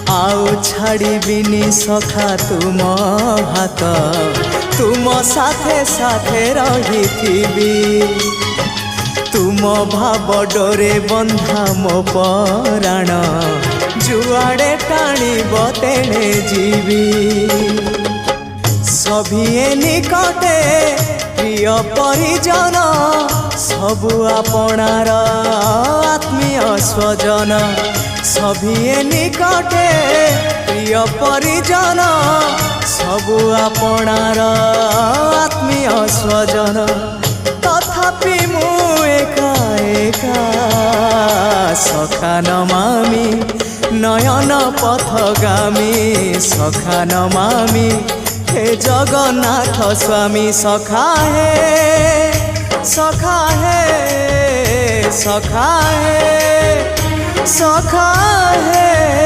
आउ छाड़िबिनी सखा तुम हाथ तुम साथे साथे रहिथिबी तुम भाव डोरे बंधा मो पराण जुआड़े टाणिब तेणे जीवी सभिए निकटे प्रिय परिजन सबु आपणार आत्मीय स्वजन सभिए निकटे प्रिय परिजन सबु आपणार आत्मीय स्वजन तथापि मु एका एका सखा नमामि नयन पथगामी सखा नमामि हे जगन्नाथ स्वामी सखा हे सखा हे सखा हे सखा है।